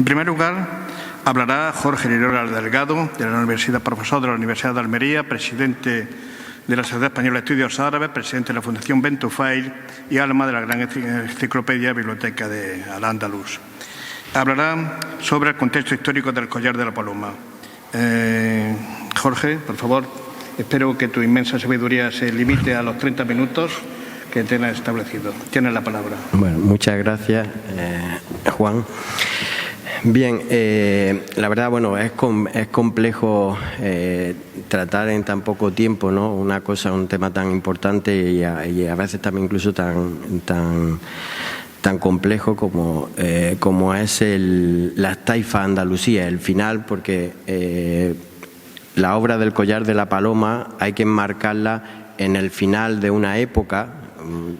En primer lugar, hablará Jorge Lirora Delgado, profesor de la Universidad de Almería, presidente de la Sociedad Española de Estudios Árabes, presidente de la Fundación Bentufail y alma de la gran enciclopedia Biblioteca de Al-Ándalus. Hablará sobre el contexto histórico del Collar de la Paloma. Jorge, por favor, espero que tu inmensa sabiduría se limite a los 30 minutos que tienes establecido. Tienes la palabra. Bueno, muchas gracias, Juan. Bien, la verdad, bueno, es complejo tratar en tan poco tiempo, ¿no? Un tema tan importante y a veces también incluso tan complejo como es la Taifa Andalusía, el final, porque la obra del Collar de la Paloma hay que enmarcarla en el final de una época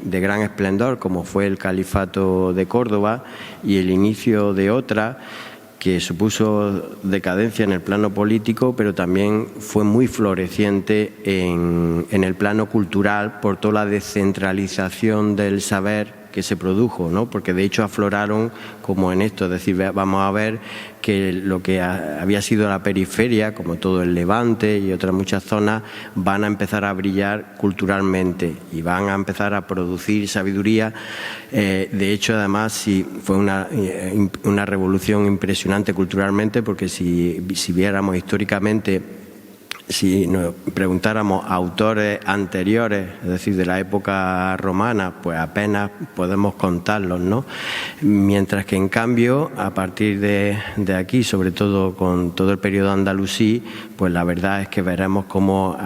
de gran esplendor, como fue el Califato de Córdoba, y el inicio de otra que supuso decadencia en el plano político, pero también fue muy floreciente en el plano cultural por toda la descentralización del saber que se produjo, ¿no? Porque de hecho afloraron como en esto, es decir, vamos a ver que lo que había sido la periferia, como todo el Levante y otras muchas zonas, van a empezar a brillar culturalmente y van a empezar a producir sabiduría. De hecho, además, sí, fue una revolución impresionante culturalmente, porque si viéramos históricamente, si nos preguntáramos a autores anteriores, es decir, de la época romana, pues apenas podemos contarlos, ¿no? Mientras que, en cambio, a partir de aquí, sobre todo con todo el periodo andalusí, pues la verdad es que veremos cómo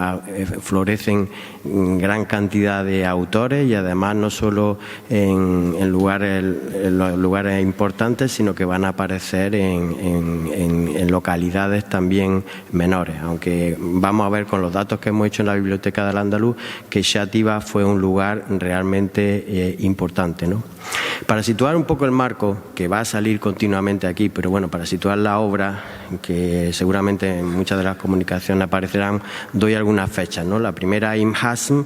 florecen gran cantidad de autores, y además no solo en los lugares importantes, sino que van a aparecer en localidades también menores, aunque vamos a ver con los datos que hemos hecho en la Biblioteca de Al-Ándalus que Xàtiva fue un lugar realmente importante, ¿no? Para situar un poco el marco, que va a salir continuamente aquí, pero bueno, para situar la obra, que seguramente en muchas de las comunicaciones aparecerán, doy algunas fechas, ¿no? La primera, Ibn Hazm,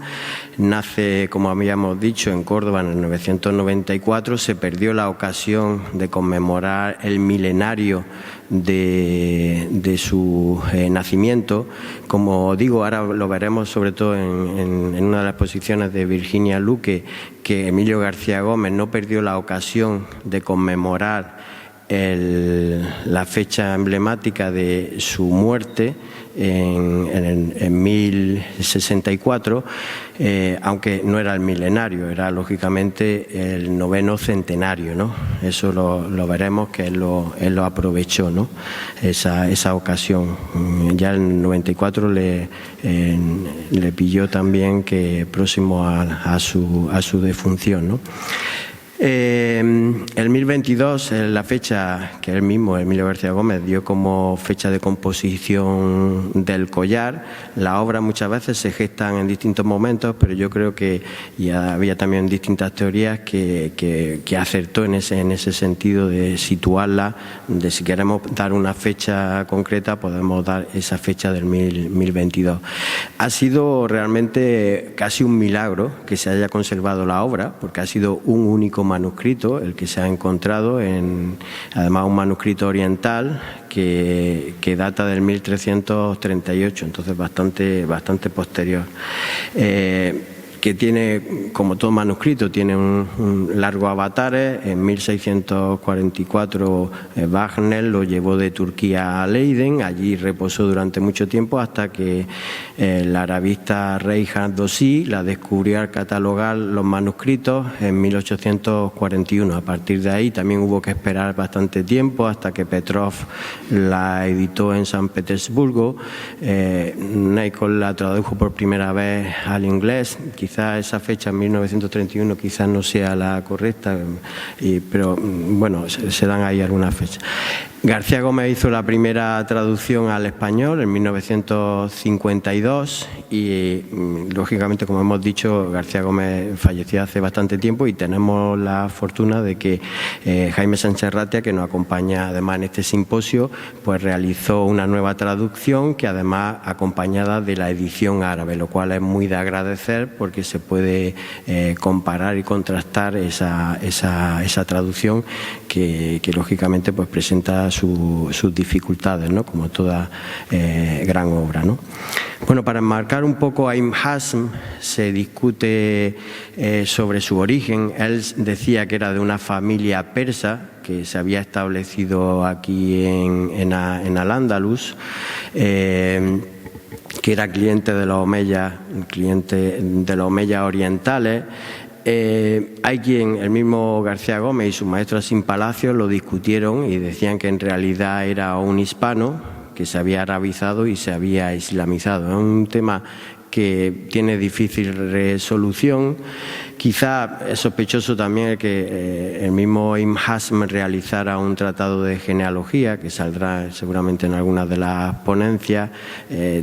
nace, como habíamos dicho, en Córdoba en el 994, se perdió la ocasión de conmemorar el milenario de su nacimiento. Como digo, ahora lo veremos sobre todo en una de las exposiciones de Virginia Luque, que Emilio García Gómez no perdió la ocasión de conmemorar la fecha emblemática de su muerte en 1064, aunque no era el milenario, era lógicamente el 9º centenario, ¿no? Eso lo veremos, que él lo aprovechó, ¿no? Esa ocasión. Ya en el 94 le pilló también que próximo a su defunción, ¿no? El 1022 es la fecha que él mismo, Emilio García Gómez, dio como fecha de composición del collar. Las obras muchas veces se gestan en distintos momentos, pero yo creo que había también distintas teorías que acertó en ese sentido de situarla, de si queremos dar una fecha concreta, podemos dar esa fecha del 1022. Ha sido realmente casi un milagro que se haya conservado la obra, porque ha sido un único manuscrito el que se ha encontrado, además un manuscrito oriental que data del 1338, entonces bastante posterior. Que tiene, como todo manuscrito, tiene un largo avatares. En 1644 Wagner lo llevó de Turquía a Leiden, allí reposó durante mucho tiempo hasta que el arabista Reinhard Dossi la descubrió al catalogar los manuscritos en 1841. A partir de ahí también hubo que esperar bastante tiempo hasta que Petrov la editó en San Petersburgo. Nikol la tradujo por primera vez al inglés. Quizás esa fecha, 1931, quizás no sea la correcta, pero bueno, se dan ahí algunas fechas. García Gómez hizo la primera traducción al español en 1952 y, lógicamente, como hemos dicho, García Gómez falleció hace bastante tiempo y tenemos la fortuna de que Jaime Sánchez Ratia, que nos acompaña además en este simposio, pues realizó una nueva traducción que además acompañada de la edición árabe, lo cual es muy de agradecer porque se puede comparar y contrastar esa traducción que lógicamente pues presenta sus dificultades, ¿no? Como toda gran obra, ¿no? Bueno, para enmarcar un poco a Ibn Hazm, se discute sobre su origen. Él decía que era de una familia persa que se había establecido aquí en Al-Ándalus, que era cliente de los omeyas orientales. Hay quien, el mismo García Gómez y su maestro Asín Palacios lo discutieron y decían que en realidad era un hispano que se había arabizado y se había islamizado. Es un tema que tiene difícil resolución. Quizá es sospechoso también que el mismo Ibn Hazm realizara un tratado de genealogía, que saldrá seguramente en algunas de las ponencias,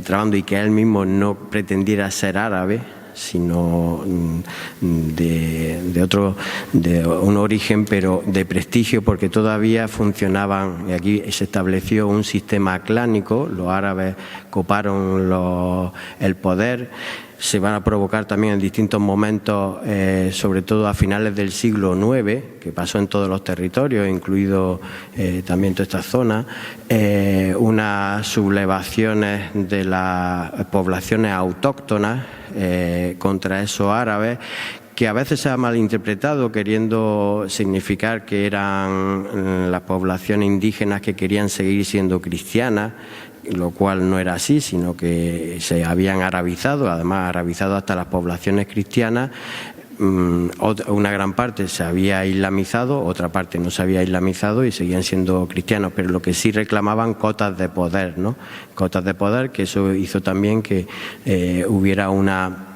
trabando, y que él mismo no pretendiera ser árabe, sino de un origen, pero de prestigio, porque todavía funcionaban, y aquí se estableció un sistema clánico. Los árabes coparon el poder. Se van a provocar también en distintos momentos, sobre todo a finales del siglo IX, que pasó en todos los territorios, incluido también toda esta zona, unas sublevaciones de las poblaciones autóctonas contra esos árabes, que a veces se ha malinterpretado queriendo significar que eran las poblaciones indígenas que querían seguir siendo cristianas, lo cual no era así, sino que se habían arabizado, además arabizado hasta las poblaciones cristianas. Una gran parte se había islamizado, otra parte no se había islamizado y seguían siendo cristianos, pero lo que sí reclamaban cotas de poder, ¿no? Cotas de poder, que eso hizo también que hubiera una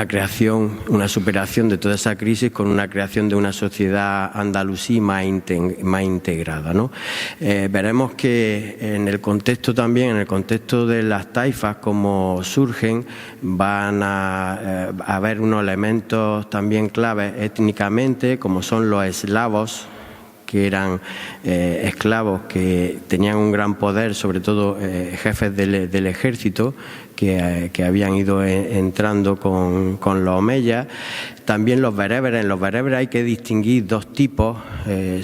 creación, una superación de toda esa crisis con una creación de una sociedad andalusí más integrada, ¿no? Veremos que en el contexto también, en el contexto de las taifas, como surgen, van a haber unos elementos también claves étnicamente, como son los eslavos, que eran esclavos que tenían un gran poder, sobre todo jefes del ejército, que habían ido entrando con los omeyas. También los bereberes. En los bereberes hay que distinguir dos tipos,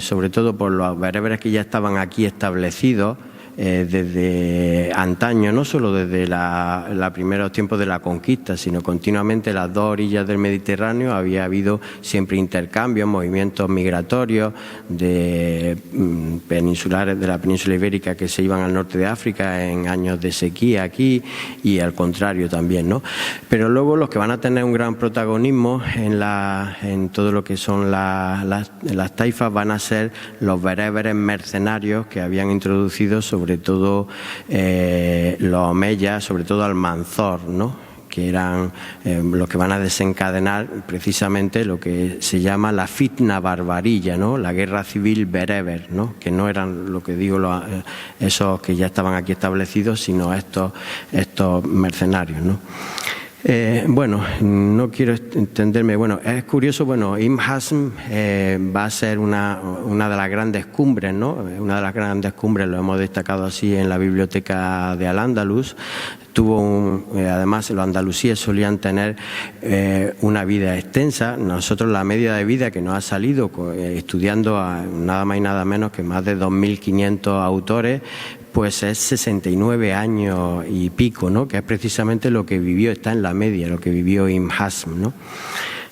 sobre todo por los bereberes que ya estaban aquí establecidos desde antaño, no solo desde los primeros tiempos de la conquista, sino continuamente en las dos orillas del Mediterráneo había habido siempre intercambios, movimientos migratorios peninsulares de la península ibérica que se iban al norte de África en años de sequía aquí, y al contrario también, ¿no? Pero luego los que van a tener un gran protagonismo en todo lo que son las taifas van a ser los bereberes mercenarios que habían introducido sobre todo los omeyas, sobre todo Almanzor, ¿no? Que eran los que van a desencadenar precisamente lo que se llama la fitna barbarilla, ¿no? La guerra civil bereber, ¿no? Que no eran, lo que digo, esos que ya estaban aquí establecidos, sino estos mercenarios, ¿no? Bueno, no quiero extenderme. Bueno, es curioso, Ibn Hazm va a ser una de las grandes cumbres, ¿no? Una de las grandes cumbres, lo hemos destacado así en la biblioteca de Al-Ándalus. Además, los andalusíes solían tener una vida extensa. Nosotros la media de vida que nos ha salido estudiando a nada más y nada menos que más de 2.500 autores, pues es 69 años y pico, ¿no? Que es precisamente lo que vivió, está en la media, lo que vivió Ibn Hazm, ¿no?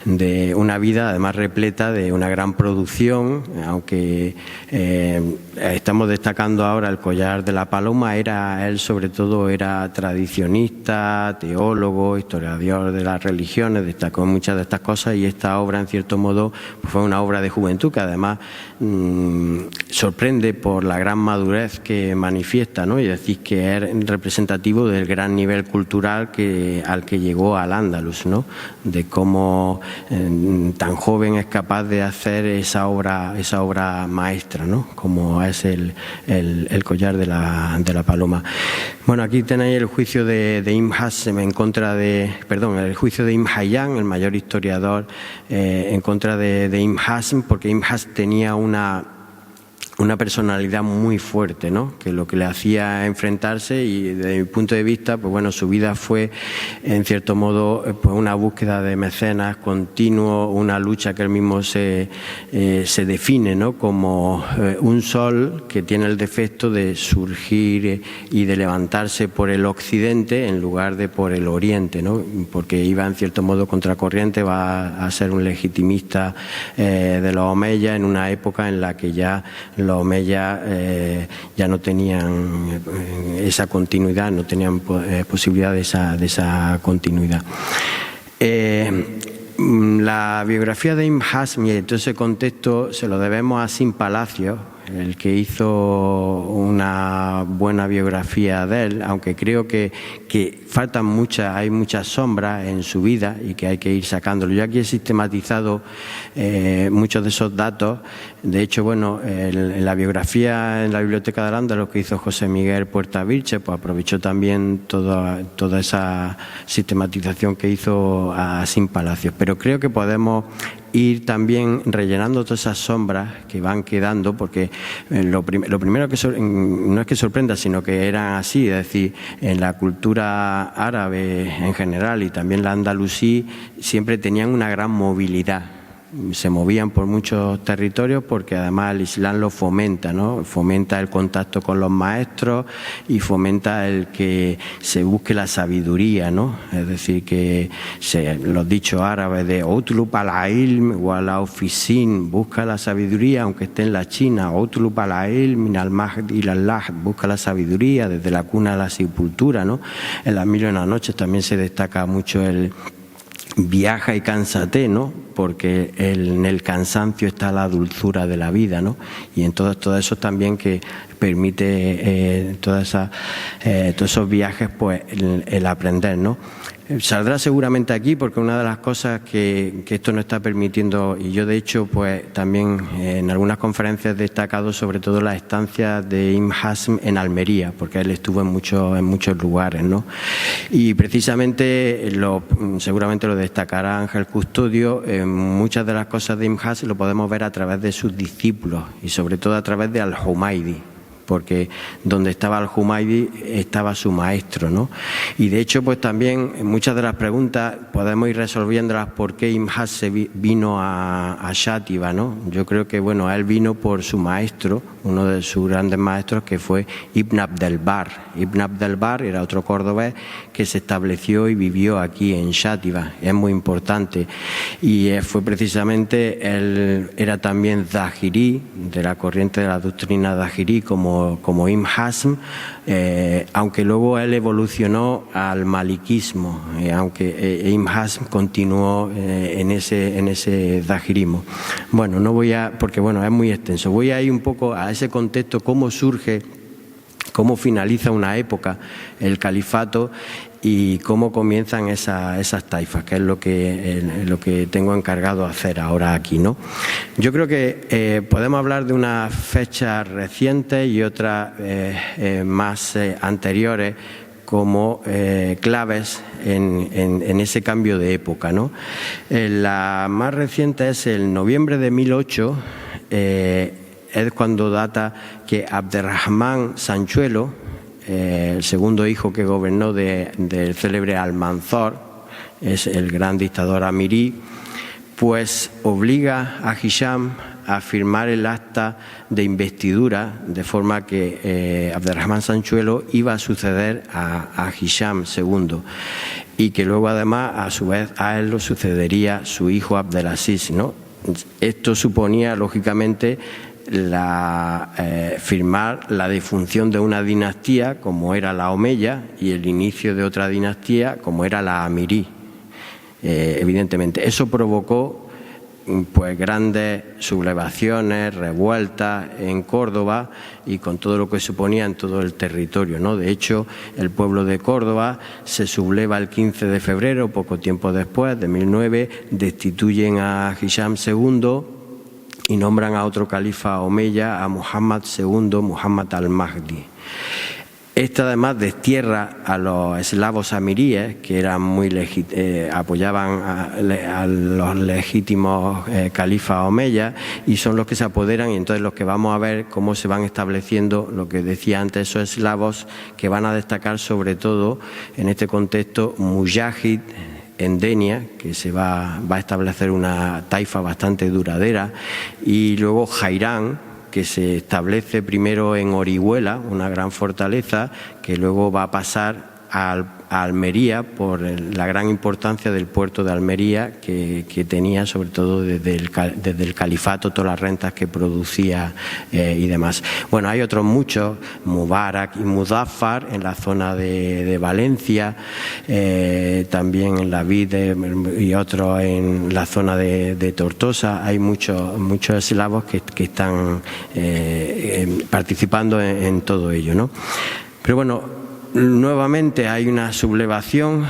De una vida además repleta de una gran producción, aunque estamos destacando ahora el Collar de la Paloma. Él sobre todo era tradicionista, teólogo, historiador de las religiones, destacó muchas de estas cosas, y esta obra en cierto modo pues fue una obra de juventud que además sorprende por la gran madurez que manifiesta, ¿no? Y decir que es representativo del gran nivel cultural al que llegó Al-Ándalus, ¿no? De cómo tan joven es capaz de hacer esa obra maestra, ¿no? Como es el collar de la paloma. Bueno, aquí tenéis el juicio de Ibn Hazm el juicio de Ibn Hayyan, el mayor historiador, en contra de Ibn Hazm, porque Ibn Hazm tenía una personalidad muy fuerte, ¿no? Que lo que le hacía enfrentarse, y desde mi punto de vista, pues bueno, su vida fue en cierto modo pues una búsqueda de mecenas continuo, una lucha que él mismo se define, ¿no? Como un sol que tiene el defecto de surgir y de levantarse por el occidente en lugar de por el oriente, ¿no? Porque iba en cierto modo contracorriente, va a ser un legitimista de los omeyas en una época en la que ya los omeyas ya no tenían esa continuidad, no tenían posibilidad de esa continuidad. La biografía de Ibn Hazm y en todo ese contexto se lo debemos a Sin Palacios, el que hizo una buena biografía de él, aunque creo que faltan hay muchas sombras en su vida y que hay que ir sacándolo. Yo aquí he sistematizado muchos de esos datos. De hecho, bueno, en la biografía en la Biblioteca de Al-Ándalus que hizo José Miguel Puerta Vilche, pues aprovechó también toda esa sistematización que hizo a Sin Palacios. Pero creo que podemos ir también rellenando todas esas sombras que van quedando, porque lo primero que no es que sorprenda, sino que eran así, es decir, en la cultura árabe en general y también la andalusí siempre tenían una gran movilidad. Se movían por muchos territorios porque además el Islam lo fomenta, ¿no? Fomenta el contacto con los maestros y fomenta el que se busque la sabiduría, ¿no? Es decir, que los dichos árabes de Utlub al-ilm wa al-ofisin, busca la sabiduría aunque esté en la China, Utlub al-ilm min al-mahd ila al-lahd, busca la sabiduría desde la cuna a la sepultura, ¿no? En las mil y una noches también se destaca mucho el viaja y cánsate, ¿no? Porque en el cansancio está la dulzura de la vida, ¿no? Y en todo eso también que permite todos esos viajes, pues el aprender, ¿no? Saldrá seguramente aquí porque una de las cosas que esto no está permitiendo, y yo de hecho pues también en algunas conferencias he destacado sobre todo la estancia de Ibn Hazm en Almería, porque él estuvo en muchos lugares, ¿no? Y precisamente seguramente lo destacará Ángel Custodio, muchas de las cosas de Ibn Hazm lo podemos ver a través de sus discípulos y sobre todo a través de Al-Humaydi, porque donde estaba Al-Humaydi estaba su maestro, ¿no? Y de hecho, pues también muchas de las preguntas podemos ir resolviéndolas por qué Ibn Hazm vino a Xàtiva, ¿no? Yo creo que, bueno, él vino por su maestro, uno de sus grandes maestros, que fue Ibn Abdelbar. Ibn Abdelbar era otro cordobés que se estableció y vivió aquí en Xàtiva. Es muy importante. Y fue precisamente, él era también zahirí, de la corriente de la doctrina zahirí, como Ibn Hazm, aunque luego él evolucionó al maliquismo, aunque Ibn Hazm continuó en ese zahirismo. Bueno, no voy a, porque bueno, es muy extenso, voy a ir un poco a ese contexto, cómo surge, cómo finaliza una época, el califato, y cómo comienzan esas taifas, que es lo que tengo encargado de hacer ahora aquí, ¿no? Yo creo que podemos hablar de unas fechas recientes y otras más anteriores como claves en ese cambio de época, ¿no? La más reciente es el noviembre de 1008, es cuando data que Abderrahmán Sanchuelo, el segundo hijo que gobernó del célebre Almanzor, es el gran dictador amirí, pues obliga a Hisham a firmar el acta de investidura, de forma que Abderrahmán Sanchuelo iba a suceder a Hisham II, y que luego además a su vez a él lo sucedería su hijo Abdelaziz, ¿no? Esto suponía lógicamente firmar la defunción de una dinastía como era la Omeya y el inicio de otra dinastía como era la Amirí. Evidentemente, eso provocó pues grandes sublevaciones, revueltas en Córdoba y con todo lo que suponía en todo el territorio, ¿no? De hecho, el pueblo de Córdoba se subleva el 15 de febrero, poco tiempo después, de 1009, destituyen a Hisham II y nombran a otro califa omeya, a Muhammad II, Muhammad al-Mahdi. Este además destierra a los eslavos amiríes, que eran apoyaban a los legítimos califas omeyas, y son los que se apoderan, y entonces los que vamos a ver cómo se van estableciendo, lo que decía antes, esos eslavos que van a destacar sobre todo en este contexto Mujahid en Denia, que se va a establecer una taifa bastante duradera, y luego Jairán, que se establece primero en Orihuela, una gran fortaleza, que luego va a pasar a Almería por la gran importancia del puerto de Almería que tenía, sobre todo desde el califato, todas las rentas que producía y demás. Bueno, hay otros muchos, Mubarak y Muzaffar en la zona de Valencia, también en la Vide y otros en la zona de Tortosa. Hay muchos eslavos que están participando en todo ello, ¿no? Pero bueno, nuevamente hay una sublevación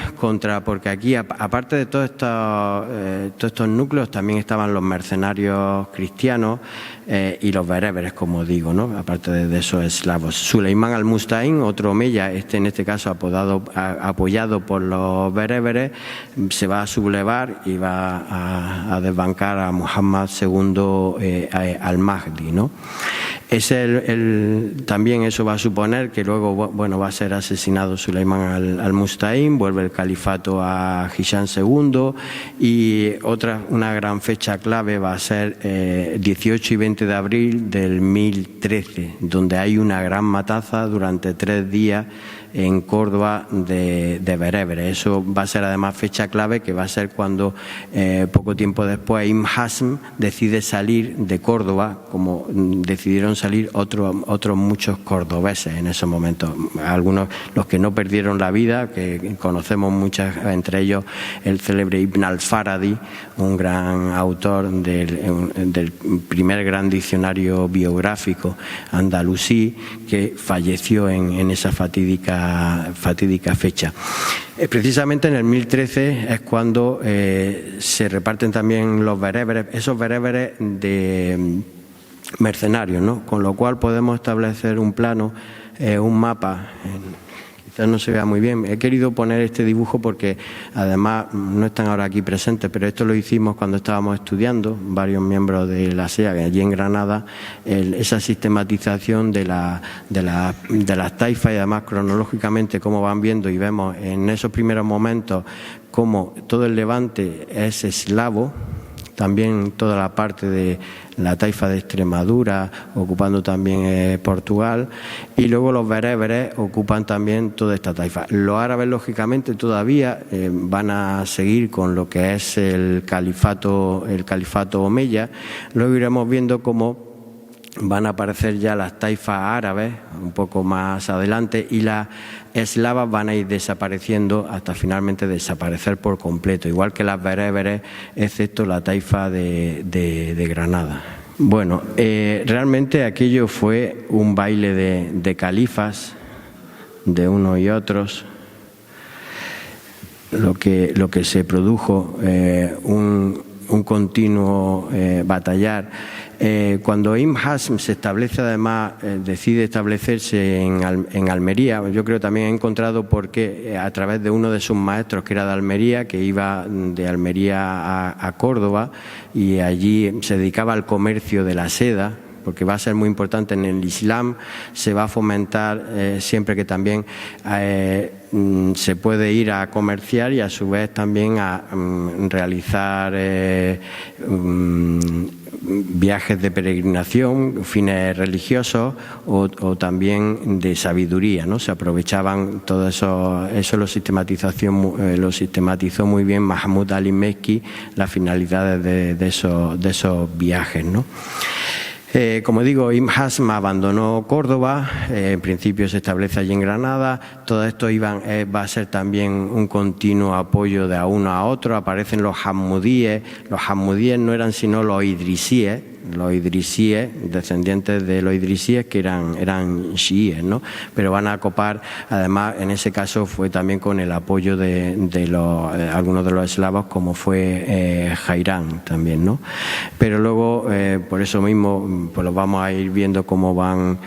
porque aquí, aparte de todos estos núcleos, también estaban los mercenarios cristianos y los bereberes, como digo, ¿no? Aparte de esos eslavos. Suleimán al-Musta'in, otro omeya, en este caso apoyado por los bereberes, se va a sublevar y va a desbancar a Muhammad II al-Mahdi, ¿no? También eso va a suponer que luego, bueno, va a ser asesinado Suleimán al-Musta'in, vuelve el califato a Hisham II, y una gran fecha clave va a ser 18 y 20 de abril del 1013, donde hay una gran matanza durante 3 días en Córdoba de bereberes. Eso va a ser además fecha clave, que va a ser cuando poco tiempo después Ibn Hazm decide salir de Córdoba, como decidieron salir otros muchos cordobeses en esos momentos. Algunos, los que no perdieron la vida, que conocemos muchas, entre ellos el célebre Ibn al-Farabi, un gran autor del primer gran diccionario biográfico andalusí, que falleció en esa fatídica fecha. Precisamente en el 1013 es cuando se reparten también los bereberes, esos bereberes de mercenarios, ¿no? Con lo cual podemos establecer un plano, un mapa. Quizás no se vea muy bien. He querido poner este dibujo porque además no están ahora aquí presentes, pero esto lo hicimos cuando estábamos estudiando, varios miembros de la SEA, allí en Granada, esa sistematización de las taifas, y además cronológicamente cómo van viendo, y vemos en esos primeros momentos cómo todo el Levante es eslavo, también toda la parte de la taifa de Extremadura, ocupando también Portugal, y luego los bereberes ocupan también toda esta taifa. Los árabes, lógicamente, todavía van a seguir con lo que es el califato omeya. Luego iremos viendo cómo van a aparecer ya las taifas árabes un poco más adelante, y las eslavas van a ir desapareciendo hasta finalmente desaparecer por completo, igual que las bereberes, excepto la taifa de Granada. Bueno, realmente aquello fue un baile de califas, de unos y otros, lo que se produjo, un continuo batallar. Cuando Ibn Hazm se establece, además decide establecerse en Almería, yo creo también he encontrado porque a través de uno de sus maestros, que era de Almería, que iba de Almería a Córdoba, y allí se dedicaba al comercio de la seda, porque va a ser muy importante en el Islam. Se va a fomentar siempre que también se puede ir a comerciar, y a su vez también a realizar viajes de peregrinación, fines religiosos o también de sabiduría, ¿no? Se aprovechaban todo eso lo sistematizó muy bien Mahmud Ali Mekki, las finalidades de esos viajes, ¿no? Como digo, Ibn Hazm abandonó Córdoba, en principio se establece allí en Granada. Todo esto va a ser también un continuo apoyo de uno a otro. Aparecen los hammudíes. Los hammudíes no eran sino los idrisíes, descendientes de los idrisíes, que eran chiíes, ¿no? Pero van a copar, además, en ese caso fue también con el apoyo de algunos de los eslavos, como fue Jairán también, ¿no? Pero luego, por eso mismo, pues los vamos a ir viendo cómo van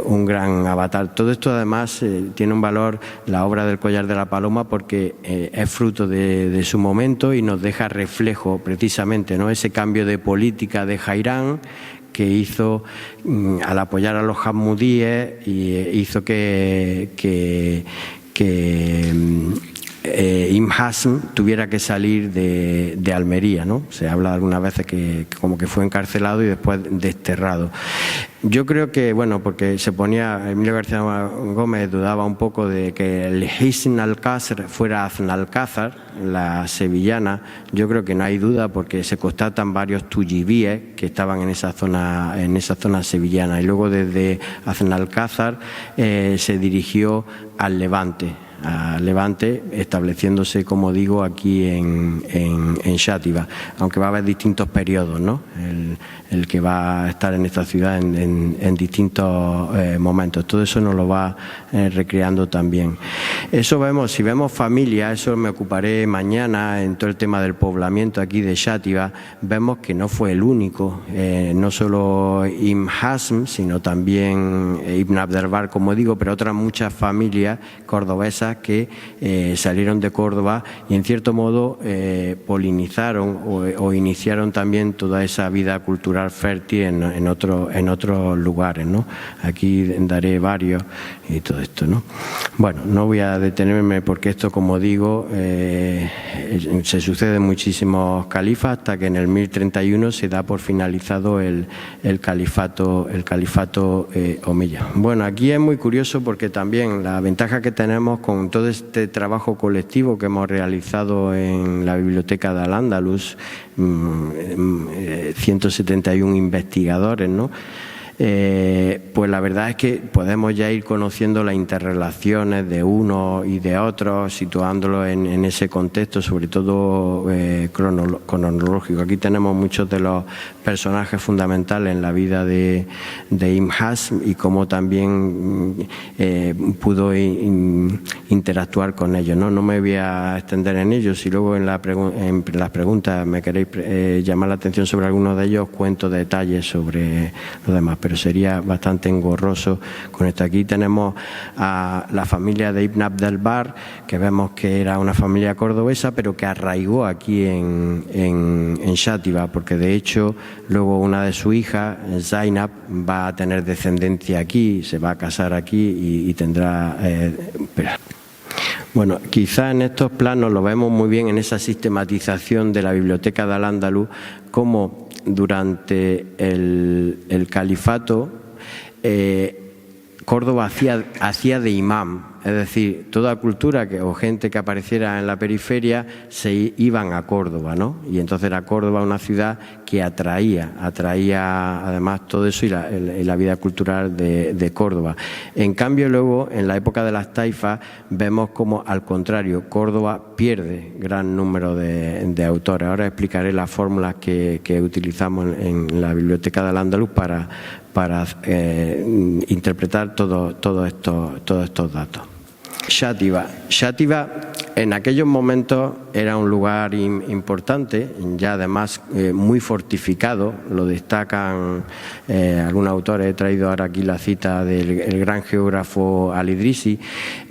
un gran avatar. Todo esto, además, tiene un valor, la obra del Collar de la Paloma, porque es fruto de su momento y nos deja reflejo, precisamente, ¿no? Ese cambio de política de Jairán, que hizo al apoyar a los hammudíes, y hizo que Ibn Hazm tuviera que salir de Almería, ¿no? Se habla algunas veces que como que fue encarcelado y después desterrado. Yo creo que, bueno, porque Emilio García Gómez dudaba un poco de que el Hisn Alcázar fuera Aznalcázar, la sevillana. Yo creo que no hay duda, porque se constatan varios tuyibíes que estaban en esa zona sevillana, y luego desde Aznalcázar se dirigió al Levante, estableciéndose, como digo, aquí en Xàtiva, aunque va a haber distintos periodos, ¿no? El que va a estar en esta ciudad en distintos momentos. Todo eso nos lo va recreando también. Eso vemos, si vemos familia, eso me ocuparé mañana en todo el tema del poblamiento aquí de Xàtiva. Vemos que no fue el único, no solo Ibn Hazm, sino también Ibn Abdelbar, como digo, pero otras muchas familias cordobesas que salieron de Córdoba y, en cierto modo, polinizaron o iniciaron también toda esa vida cultural fértil en otros lugares, ¿no? Aquí daré varios y todo esto, ¿no? Bueno, no voy a detenerme, porque esto, como digo, se suceden muchísimos califas hasta que en el 1031 se da por finalizado el califato omeya. Bueno, aquí es muy curioso, porque también la ventaja que tenemos con todo este trabajo colectivo que hemos realizado en la Biblioteca de Al-Ándalus, 171 investigadores, ¿no? Pues la verdad es que podemos ya ir conociendo las interrelaciones de unos y de otros, situándolos en ese contexto, sobre todo cronológico. Aquí tenemos muchos de los personajes fundamentales en la vida de Ibn Hazm, y cómo también pudo interactuar con ellos, ¿no? No me voy a extender en ellos. Si luego en las preguntas me queréis llamar la atención sobre algunos de ellos, cuento detalles sobre los demás, pero sería bastante engorroso con esto. Aquí tenemos a la familia de Ibn Abdelbar, que vemos que era una familia cordobesa, pero que arraigó aquí en Xàtiva, porque de hecho luego una de sus hijas, Zainab, va a tener descendencia aquí, se va a casar aquí y tendrá... Bueno, quizá en estos planos lo vemos muy bien en esa sistematización de la Biblioteca de Al-Ándalus, como durante el califato Córdoba hacía de imán. Es decir, toda cultura o gente que apareciera en la periferia se iban a Córdoba, ¿no? Y entonces era Córdoba una ciudad que atraía además todo eso y la vida cultural de Córdoba. En cambio, luego, en la época de las taifas, vemos como, al contrario, Córdoba pierde gran número de autores. Ahora explicaré las fórmulas que utilizamos en la Biblioteca de Al-Ándalus para interpretar todos estos datos. Xàtiva en aquellos momentos era un lugar importante, ya además muy fortificado. Lo destacan algunos autores. He traído ahora aquí la cita del gran geógrafo Al-Idrisi.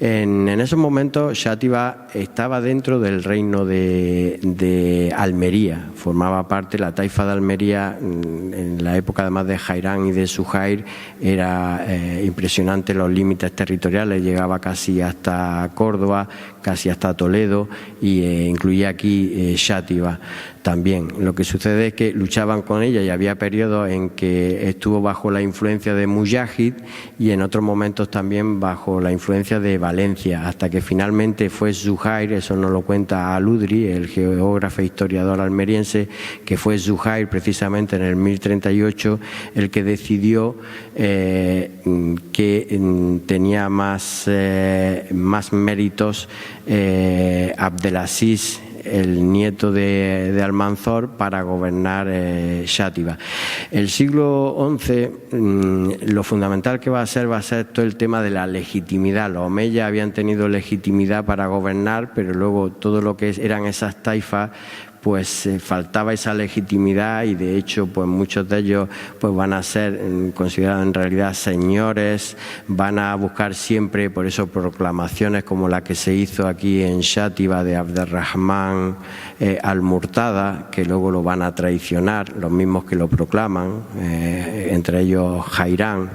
En esos momentos Xàtiva estaba dentro del reino de Almería, formaba parte, la taifa de Almería en la época además de Jairán y de Sujair. Era impresionante los límites territoriales, llegaba casi hasta Córdoba, casi hasta Toledo, y incluía aquí Xàtiva. también. Lo que sucede es que luchaban con ella y había periodos en que estuvo bajo la influencia de Mujahid y en otros momentos también bajo la influencia de Valencia, hasta que finalmente fue Zuhair, eso nos lo cuenta Aludri, el geógrafo e historiador almeriense, que fue Zuhair precisamente en el 1038 el que decidió que tenía más méritos Abdelaziz, el nieto de Almanzor, para gobernar Xàtiva. El siglo XI, lo fundamental que va a ser todo el tema de la legitimidad. Los omeyas habían tenido legitimidad para gobernar, pero luego todo lo que eran esas taifas, pues faltaba esa legitimidad, y de hecho pues muchos de ellos pues van a ser considerados en realidad señores, van a buscar siempre por eso proclamaciones como la que se hizo aquí en Xàtiva de Abderrahman al-Murtada, que luego lo van a traicionar los mismos que lo proclaman, entre ellos Jairán.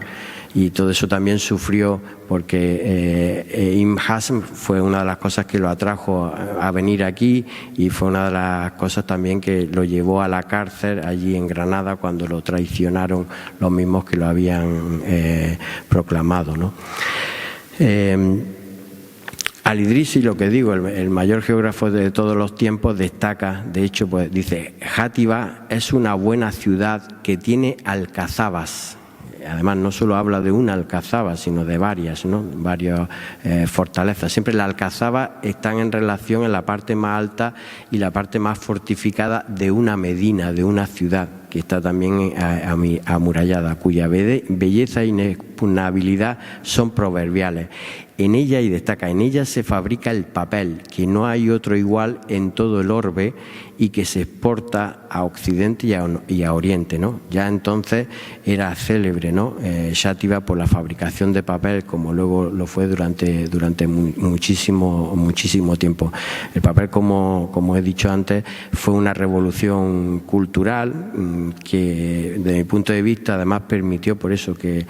Y todo eso también sufrió porque Ibn Hazm fue una de las cosas que lo atrajo a venir aquí, y fue una de las cosas también que lo llevó a la cárcel allí en Granada cuando lo traicionaron los mismos que lo habían proclamado, ¿no? Al-Idrisi, lo que digo, el mayor geógrafo de todos los tiempos, destaca, de hecho, pues dice: Játiva es una buena ciudad que tiene alcazabas. Además, no solo habla de una alcazaba, sino de varias, ¿no? Varias fortalezas. Siempre las alcazabas están en relación en la parte más alta y la parte más fortificada de una medina, de una ciudad, que está también amurallada, cuya belleza e inexpugnabilidad son proverbiales. En ella, y destaca, en ella se fabrica el papel, que no hay otro igual en todo el orbe y que se exporta a Occidente y a Oriente, ¿no? Ya entonces era célebre, ¿no? Xàtiva por la fabricación de papel, como luego lo fue durante muchísimo tiempo. El papel, como he dicho antes, fue una revolución cultural que, desde mi punto de vista, además permitió por eso que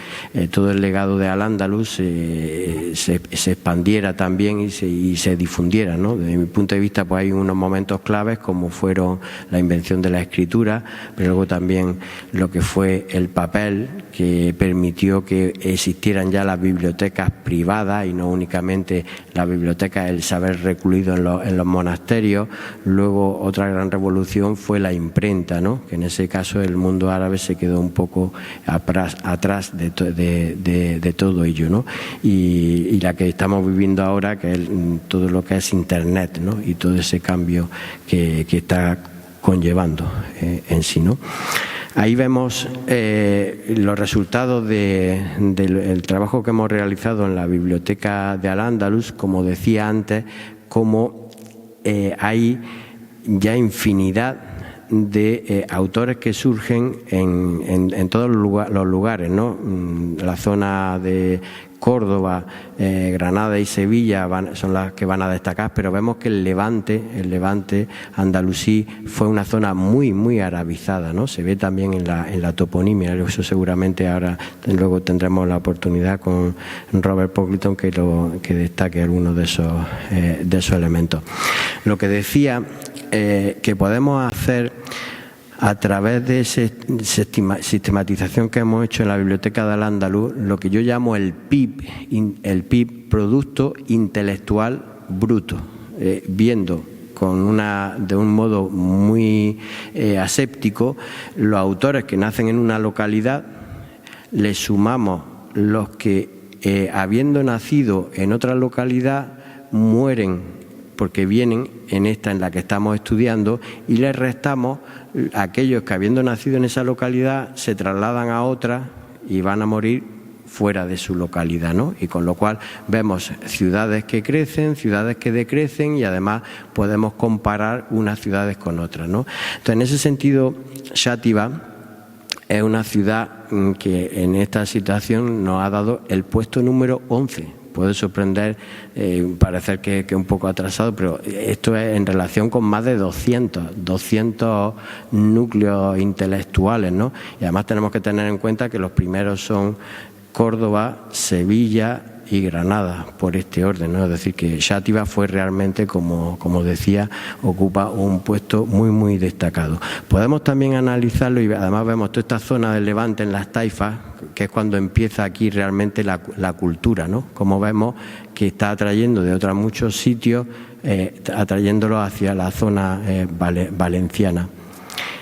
todo el legado de Al-Ándalus se expandiera también y se difundiera, ¿no? Desde mi punto de vista, pues hay unos momentos claves como fueron la invención de la escritura, pero luego también lo que fue el papel, que permitió que existieran ya las bibliotecas privadas y no únicamente la biblioteca, el saber recluido en los monasterios. Luego otra gran revolución fue la imprenta, ¿no? Que en ese caso el mundo árabe se quedó un poco atrás de todo ello, ¿no? Y la que estamos viviendo ahora, que es todo lo que es Internet, ¿no? Y todo ese cambio que está conllevando en sí, ¿no? Ahí vemos los resultados del trabajo que hemos realizado en la biblioteca de Al-Ándalus. Como decía antes, como hay ya infinidad de autores que surgen en todos los lugares, ¿no? La zona de Córdoba, Granada y Sevilla son las que van a destacar, pero vemos que el Levante andalusí fue una zona muy arabizada, ¿no? Se ve también en la toponimia. Eso seguramente ahora luego tendremos la oportunidad con Robert Pocklington que destaque algunos de esos elementos. Lo que decía que podemos hacer a través de esa sistematización que hemos hecho en la biblioteca de Al-Ándalus, lo que yo llamo el PIB, Producto Intelectual Bruto, viendo de un modo muy aséptico los autores que nacen en una localidad, le sumamos los que habiendo nacido en otra localidad mueren porque vienen en esta en la que estamos estudiando, y les restamos aquellos que habiendo nacido en esa localidad se trasladan a otra y van a morir fuera de su localidad, ¿no? Y con lo cual vemos ciudades que crecen, ciudades que decrecen, y además podemos comparar unas ciudades con otras, ¿no? Entonces, en ese sentido, Xàtiva es una ciudad que en esta situación nos ha dado el puesto número 11. Puede sorprender, parecer que un poco atrasado, pero esto es en relación con más de 200 núcleos intelectuales, ¿no? Y además tenemos que tener en cuenta que los primeros son Córdoba, Sevilla, y Granada, por este orden, ¿no? Es decir, que Xàtiva fue realmente, como decía, ocupa un puesto muy destacado. Podemos también analizarlo y además vemos toda esta zona del Levante en las taifas, que es cuando empieza aquí realmente la cultura, ¿no? Como vemos que está atrayendo de otros muchos sitios, atrayéndolo hacia la zona valenciana.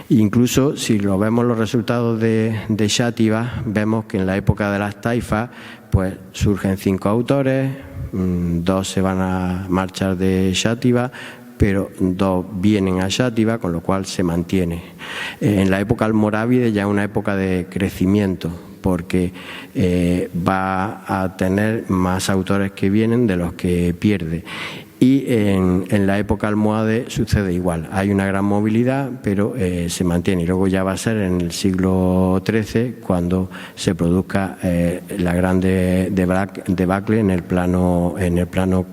Incluso si lo vemos los resultados de Xàtiva, vemos que en la época de las taifas pues surgen 5 autores, 2 se van a marchar de Xàtiva, pero 2 vienen a Xàtiva, con lo cual se mantiene. En la época almorávide ya es una época de crecimiento, porque va a tener más autores que vienen de los que pierde. Y en la época almohade sucede igual, hay una gran movilidad, pero se mantiene. Y luego ya va a ser en el siglo XIII cuando se produzca la gran debacle en el plano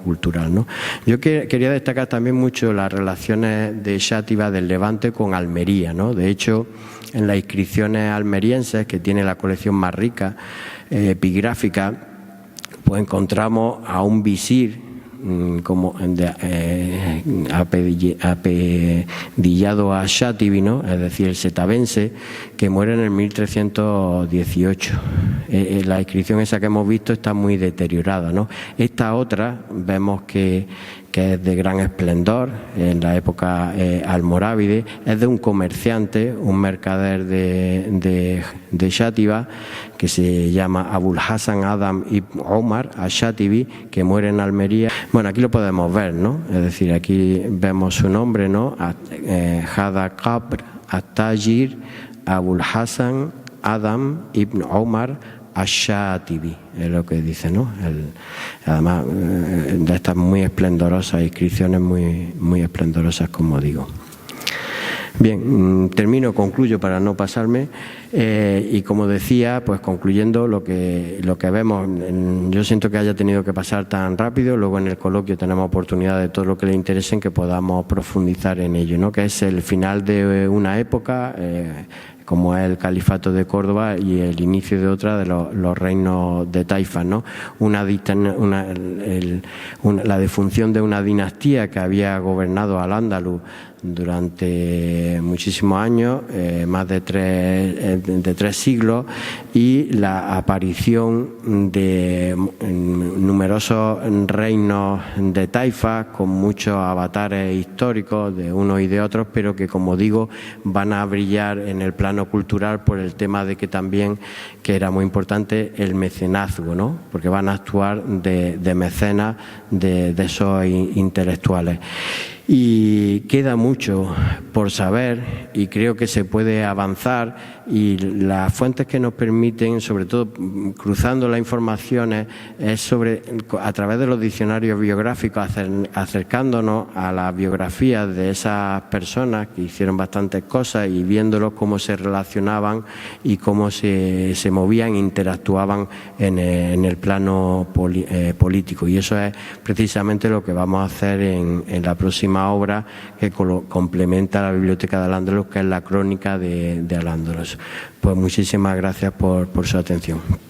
cultural, ¿no? Yo quería destacar también mucho las relaciones de Xàtiva del Levante con Almería, ¿no? De hecho, en las inscripciones almerienses, que tiene la colección más rica, epigráfica, pues encontramos a un visir como apedillado a Xàtivi, ¿no? Es decir, el setavense, que muere en el 1318. La inscripción esa que hemos visto está muy deteriorada, ¿no? Esta otra vemos que es de gran esplendor en la época almorávide, es de un comerciante, un mercader de Xàtiva, que se llama Abul Hasan Adam ibn Omar al-Xàtivi, que muere en Almería. Bueno, aquí lo podemos ver, ¿no? Es decir, aquí vemos su nombre, ¿no? Hada Qabr at-Tajir Abul Hasan Adam ibn Omar al-Xàtivi, es lo que dice, ¿no? Además de estas muy esplendorosas inscripciones, muy esplendorosas, como digo. Bien, concluyo para no pasarme, y como decía, pues concluyendo lo que vemos, yo siento que haya tenido que pasar tan rápido, luego en el coloquio tenemos oportunidad de todo lo que le interese en que podamos profundizar en ello, ¿no? Que es el final de una época, como es el Califato de Córdoba, y el inicio de otra de los reinos de taifas, ¿no? La defunción de una dinastía que había gobernado Al-Ándalus durante muchísimos años, más de tres siglos, y la aparición de numerosos reinos de taifas con muchos avatares históricos de unos y de otros, pero que, como digo, van a brillar en el plano cultural por el tema de que también, que era muy importante, el mecenazgo, ¿no? Porque van a actuar de mecenas de esos intelectuales. Y queda mucho por saber y creo que se puede avanzar, y las fuentes que nos permiten, sobre todo cruzando las informaciones, es a través de los diccionarios biográficos, acercándonos a las biografías de esas personas que hicieron bastantes cosas y viéndolos cómo se relacionaban y cómo se movían e interactuaban en el plano político. Y eso es precisamente lo que vamos a hacer en la próxima obra, que complementa la Biblioteca de Al-Ándalus, que es la crónica de Al-Ándalus. Pues muchísimas gracias por su atención.